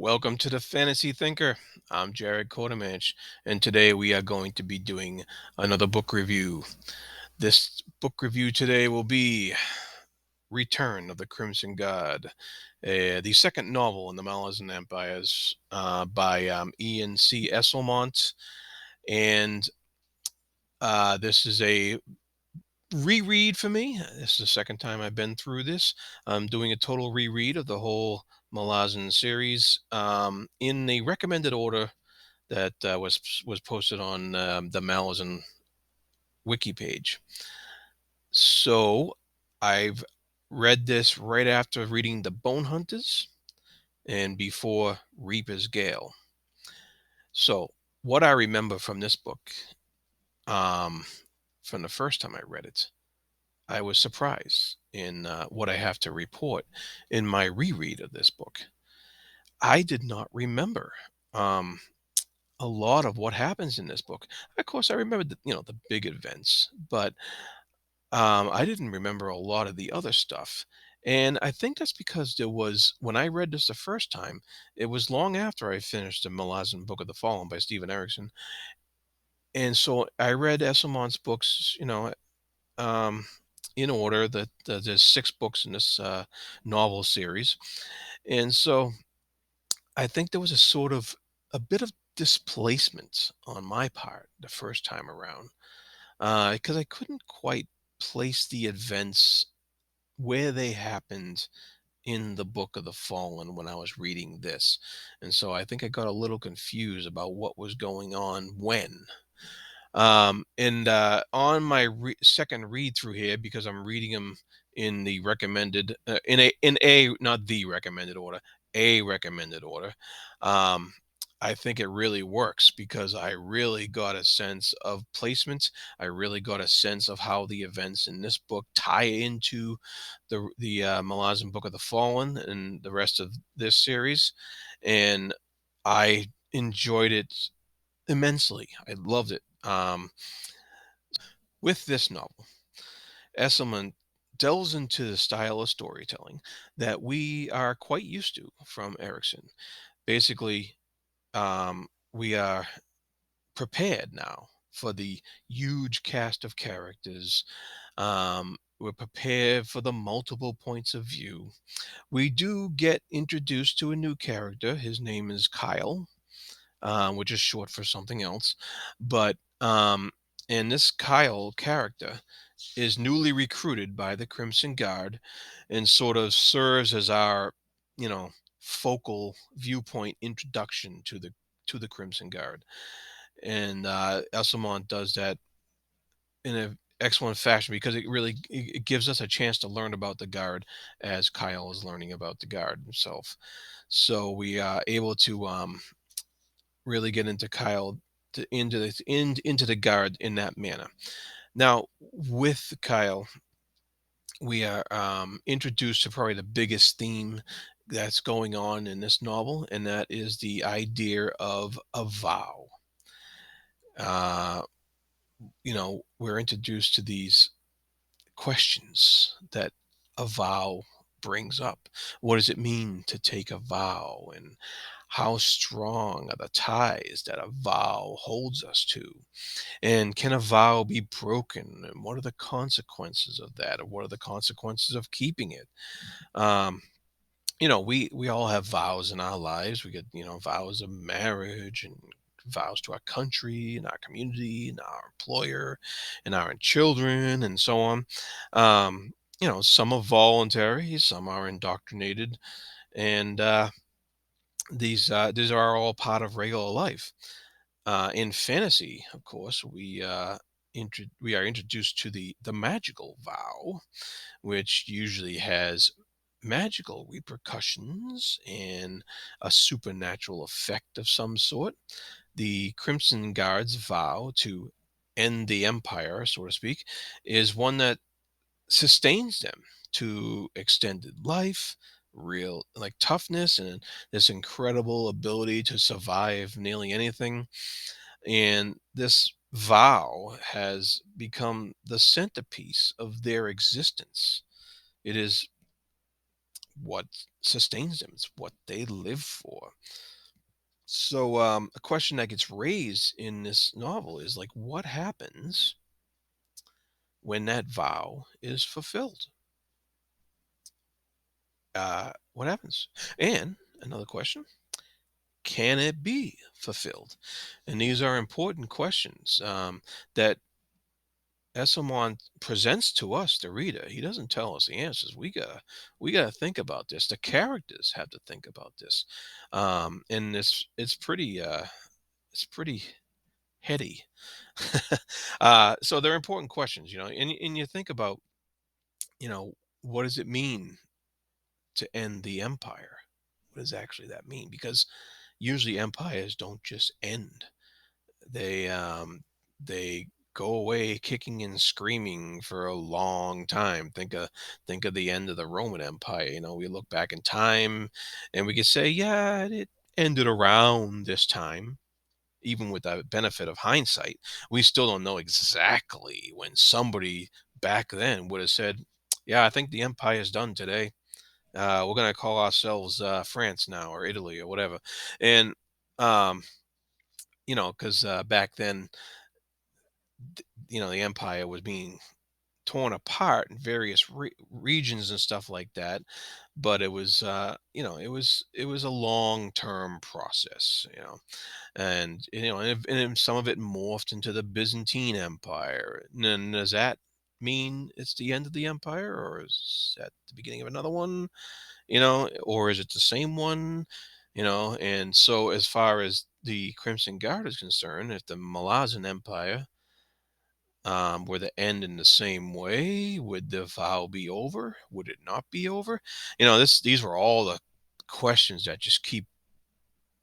Welcome to the Fantasy Thinker. I'm Jared Kodemanch, and today we are going to be doing another book review. This book review today will be Return of the Crimson God, the second novel in the Malazan Empires by Ian C. Esslemont. And this is a reread for me. This is the second time I've been through this. I'm doing a total reread of the whole Malazan series in the recommended order that was posted on the Malazan wiki page. So I've read this right after reading The Bone Hunters and before Reaper's Gale. So what I remember from this book, um, from the first time I read it, I was surprised in what I have to report in my reread of this book. I did not remember um, a lot of what happens in this book. Of course, I remember the big events, but I didn't remember a lot of the other stuff. And I think that's because when I read this the first time, it was long after I finished the Malazan Book of the Fallen by Stephen Erickson. And so I read Esslemont's books, um, in order. There's 6 books in this novel series. And so I think there was a bit of displacement on my part the first time around, because I couldn't quite place the events where they happened in the Book of the Fallen when I was reading this. And so I think I got a little confused about what was going on when. And on my second read through here, because I'm reading them in the recommended, not the recommended order, a recommended order. Um, I think it really works because I really got a sense of placement. I really got a sense of how the events in this book tie into the Malazan Book of the Fallen and the rest of this series, and I enjoyed it immensely. I loved it. With this novel, Esselman delves into the style of storytelling that we are quite used to from Erickson. Basically, we are prepared now for the huge cast of characters. We're prepared for the multiple points of view. We do get introduced to a new character. His name is Kyle, which is short for something else. But and this Kyle character is newly recruited by the Crimson Guard and sort of serves as our, you know, focal viewpoint introduction to the Crimson Guard. And Elsamont does that in an excellent fashion because it gives us a chance to learn about the Guard as Kyle is learning about the Guard himself. So we are able to really get into Kyle into the Guard in that manner. Now with Kyle, we are introduced to probably the biggest theme that's going on in this novel, and that is the idea of a vow. Uh, we're introduced to these questions that a vow brings up. What does it mean to take a vow? And how strong are the ties that a vow holds us to? And can a vow be broken? And what are the consequences of that? Or what are the consequences of keeping it? Um, we all have vows in our lives. We get, vows of marriage and vows to our country and our community and our employer and our children and so on. Some are voluntary, some are indoctrinated, and these are all part of regular life. In fantasy, of course, we are introduced to the magical vow, which usually has magical repercussions and a supernatural effect of some sort. The Crimson Guard's vow to end the empire, so to speak, is one that sustains them to extended life, real like toughness, and this incredible ability to survive nearly anything. And this vow has become the centerpiece of their existence. It is what sustains them. It's what they live for. So, a question that gets raised in this novel is like, what happens when that vow is fulfilled? What happens? And another question: can it be fulfilled? And these are important questions that Esslemont presents to us, the reader. He doesn't tell us the answers. We gotta think about this. The characters have to think about this, and it's pretty heady. So they're important questions, and you think about, you know, what does it mean to end the empire? What does actually that mean? Because usually empires don't just end. They go away kicking and screaming for a long time. Think of the end of the Roman Empire. We look back in time and we could say, yeah, it ended around this time. Even with the benefit of hindsight, we still don't know exactly when somebody back then would have said, yeah, I think the empire is done today. We're going to call ourselves France now, or Italy, or whatever. And um, because back then, the empire was being torn apart in various regions and stuff like that. But it was a long term process. And some of it morphed into the Byzantine Empire. And does that mean it's the end of the empire, or is that the beginning of another one? Or is it the same one? And so, as far as the Crimson Guard is concerned, if the Malazan Empire were to end in the same way, would the vow be over? Would it not be over? These were all the questions that just keep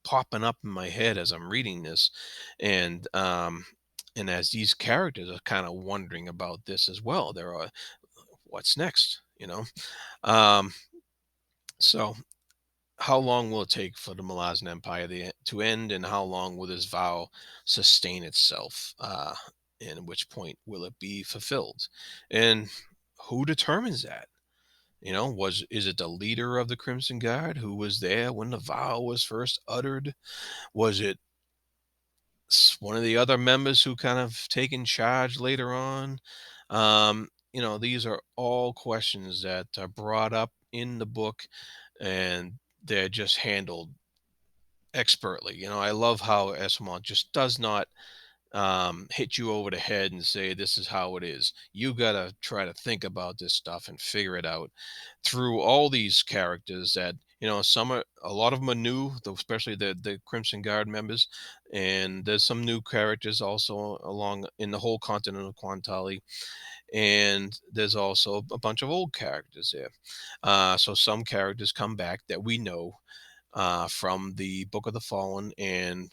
popping up in my head as I'm reading this, and as these characters are kind of wondering about this as well. There are, what's next? Um, so how long will it take for the Malazan Empire to end, and how long will this vow sustain itself? And at which point will it be fulfilled? And who determines that? Is it the leader of the Crimson Guard who was there when the vow was first uttered? Was it one of the other members who kind of taken charge later on? These are all questions that are brought up in the book, and they're just handled expertly. I love how Esmond just does not hit you over the head and say, this is how it is. You got to try to think about this stuff and figure it out through all these characters that, a lot of them are new, especially the Crimson Guard members. And there's some new characters also along in the whole continent of Quantali. And there's also a bunch of old characters there. So some characters come back that we know from the Book of the Fallen, and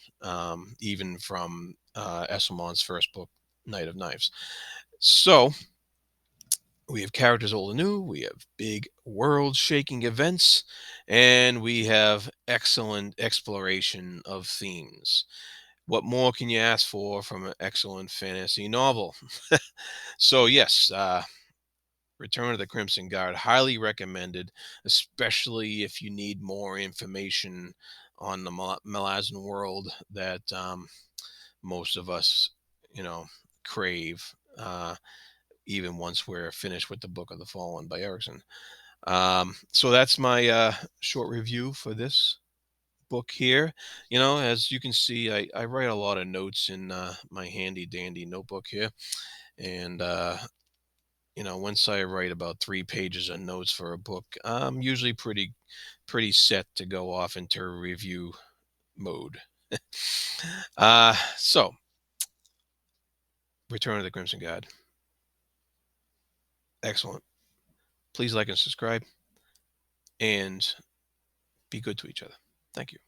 even from Esslemont's first book, Knight of Knives. So we have characters old and new, we have big world shaking events, and we have excellent exploration of themes. What more can you ask for from an excellent fantasy novel? So, yes, Return of the Crimson Guard, highly recommended, especially if you need more information on the Malazan world that most of us, you know, crave, even once we're finished with the Book of the Fallen by Erickson. So that's my short review for this book here. As you can see, I write a lot of notes in my handy dandy notebook here. And once I write about 3 pages of notes for a book, I'm usually pretty set to go off into review mode. So, Return of the Crimson God. Excellent. Please like and subscribe, and be good to each other. Thank you.